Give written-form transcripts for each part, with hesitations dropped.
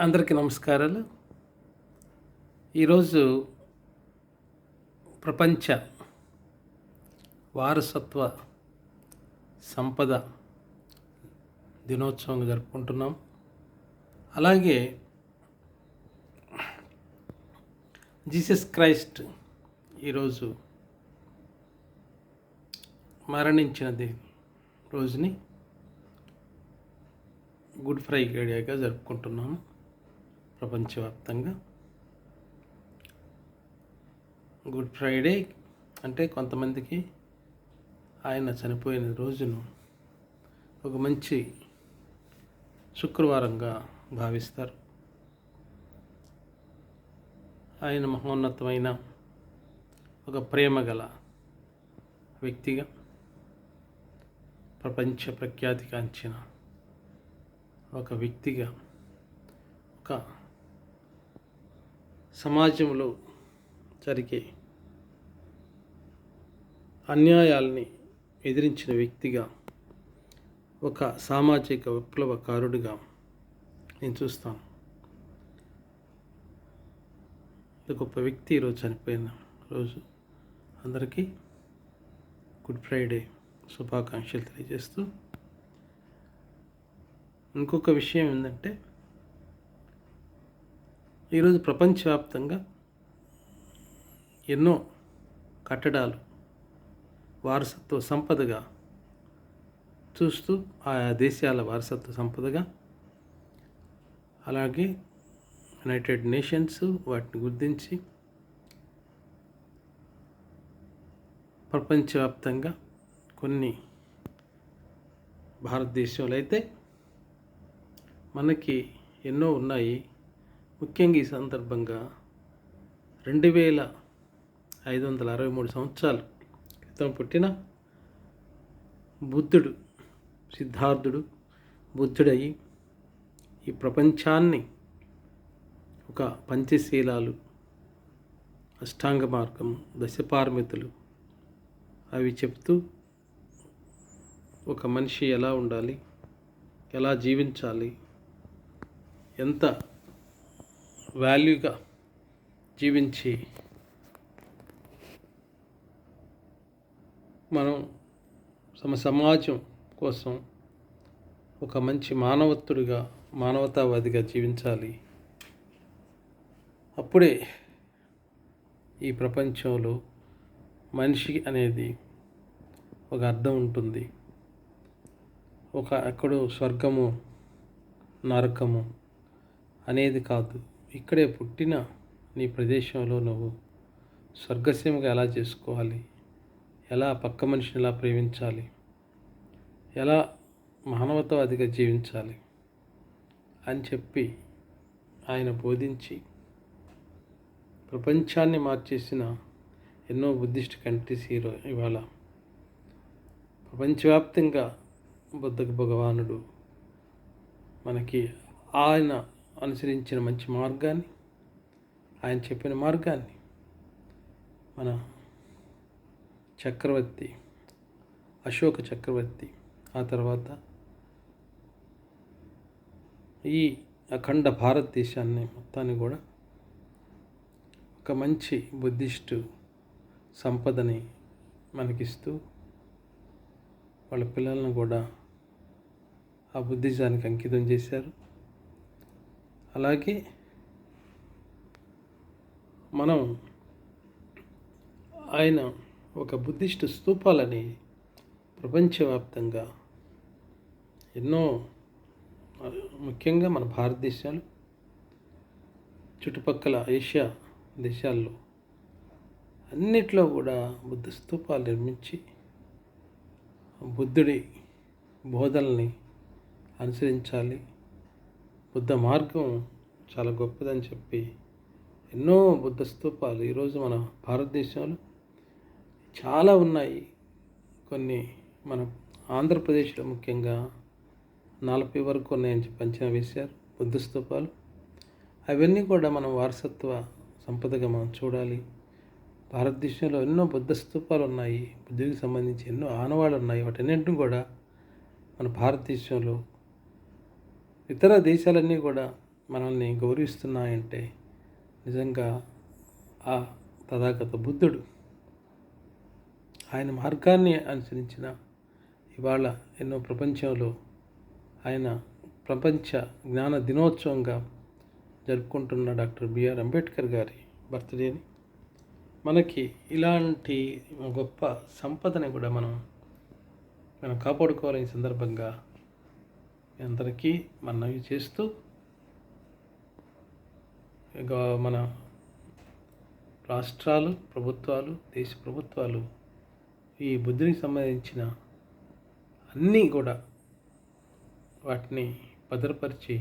అందరికీ నమస్కారాలు. ఈరోజు ప్రపంచ వారసత్వ సంపద దినోత్సవంగా జరుపుకుంటున్నాం. అలాగే జీసస్ క్రైస్ట్ ఈరోజు మరణించినది రోజుని గుడ్ ఫ్రైడేగా జరుపుకుంటున్నాము ప్రపంచవ్యాప్తంగా. గుడ్ ఫ్రైడే అంటే కొంతమందికి ఆయన చనిపోయిన రోజును ఒక మంచి శుక్రవారంగా భావిస్తారు. ఆయన మహోన్నతమైన ఒక ప్రేమ గల వ్యక్తిగా, ప్రపంచ ప్రఖ్యాతిగాంచిన ఒక వ్యక్తిగా, ఒక సమాజంలో జరిగే అన్యాయాల్ని ఎదిరించిన వ్యక్తిగా, ఒక సామాజిక విప్లవకారుడిగా నేను చూస్తాను. గొప్ప వ్యక్తి ఈరోజు చనిపోయిన రోజు. అందరికీ గుడ్ ఫ్రైడే శుభాకాంక్షలు తెలియజేస్తూ, ఇంకొక విషయం ఏంటంటే, ఈరోజు ప్రపంచవ్యాప్తంగా ఎన్నో కట్టడాలు వారసత్వ సంపదగా చూస్తూ, ఆయా దేశాల వారసత్వ సంపదగా, అలాగే యునైటెడ్ నేషన్స్ వాటిని గుర్తించి ప్రపంచవ్యాప్తంగా కొన్ని భారతదేశంలో అయితే మనకి ఎన్నో ఉన్నాయి. ముఖ్యంగా ఈ సందర్భంగా 2563 సంవత్సరాల క్రితం పుట్టిన బుద్ధుడు, సిద్ధార్థుడు బుద్ధుడయ్యి ఈ ప్రపంచాన్ని ఒక పంచశీలాలు, అష్టాంగ మార్గము, దశపారమితులు అవి చెప్తూ ఒక మనిషి ఎలా ఉండాలి, ఎలా జీవించాలి, ఎంత వాల్యూగా జీవించి మనం సమాజం కోసం ఒక మంచి మానవత్తుడిగా, మానవతావాదిగా జీవించాలి. అప్పుడే ఈ ప్రపంచంలో మనిషి అనేది ఒక అర్థం ఉంటుంది. ఒక ఎక్కడో స్వర్గము, నరకము అనేది కాదు. ఇక్కడే పుట్టిన నీ ప్రదేశంలో నువ్వు స్వర్గసీమగా ఎలా చేసుకోవాలి, ఎలా పక్క మనిషిని ఎలా ప్రేమించాలి, ఎలా మానవతావాదిగా జీవించాలి అని చెప్పి ఆయన బోధించి ప్రపంచాన్ని మార్చేసిన ఎన్నో బుద్ధిస్ట్ కంట్రీస్ ఇవాళ ప్రపంచవ్యాప్తంగా బుద్ధ భగవానుడు మనకి ఆయన అనుసరించిన మంచి మార్గాన్ని, ఆయన చెప్పిన మార్గాన్ని మన చక్రవర్తి అశోక చక్రవర్తి, ఆ తర్వాత ఈ అఖండ భారతదేశాన్ని మొత్తాన్ని కూడా ఒక మంచి బుద్ధిస్టు సంపదని మనకిస్తూ వాళ్ళ పిల్లలను కూడా ఆ బుద్ధిజానికి అంకితం చేశారు. అలాగే మనం ఆయన ఒక బుద్ధిస్టు స్తూపాలని ప్రపంచవ్యాప్తంగా ఎన్నో, ముఖ్యంగా మన భారతదేశాలు చుట్టుపక్కల ఏషియా దేశాల్లో అన్నిట్లో కూడా బుద్ధ స్తూపాలు నిర్మించి బుద్ధుడి బోధనల్ని అనుసరించాలి, బుద్ధ మార్గం చాలా గొప్పదని చెప్పి ఎన్నో బుద్ధ స్తూపాలు ఈరోజు మన భారతదేశంలో చాలా ఉన్నాయి. కొన్ని మన ఆంధ్రప్రదేశ్లో ముఖ్యంగా 40 వరకు ఉన్నాయని చెప్పి అంచనా వేశారు బుద్ధ స్తూపాలు. అవన్నీ కూడా మనం వారసత్వ సంపదగా మనం చూడాలి. భారతదేశంలో ఎన్నో బుద్ధ స్తూపాలు ఉన్నాయి, బుద్ధుడికి సంబంధించి ఎన్నో ఆనవాళ్ళు ఉన్నాయి. వాటన్నింటిని కూడా మన భారతదేశంలో, ఇతర దేశాలన్నీ కూడా మనల్ని గౌరవిస్తున్నాయంటే నిజంగా ఆ తథాగత బుద్ధుడు ఆయన మార్గాన్ని అనుసరించిన ఇవాళ ఎన్నో ప్రపంచంలో ఆయన ప్రపంచ జ్ఞాన దినోత్సవంగా జరుపుకుంటున్న డాక్టర్ బిఆర్ అంబేద్కర్ గారి బర్త్డేని మనకి ఇలాంటి గొప్ప సంపదని కూడా మనం కాపాడుకోవాలని సందర్భంగా మీ అందరికీ మనవి చేస్తూ ఇక మన రాష్ట్రాలు ప్రభుత్వాలు దేశ ప్రభుత్వాలు ఈ బుద్ధునికి సంబంధించిన అన్నీ కూడా వాటిని భద్రపరిచి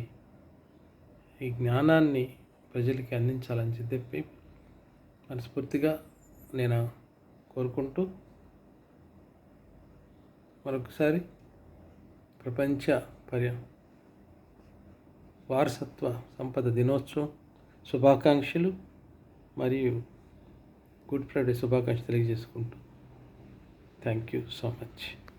ఈ జ్ఞానాన్ని ప్రజలకి అందించాలని చెప్పి మనస్ఫూర్తిగా నేను కోరుకుంటూ మరొకసారి ప్రపంచ వారసత్వ సంపద దినోత్సవం శుభాకాంక్షలు మరియు గుడ్ ఫ్రైడే శుభాకాంక్షలు తెలియజేసుకుంటూ థ్యాంక్ యూ సో మచ్.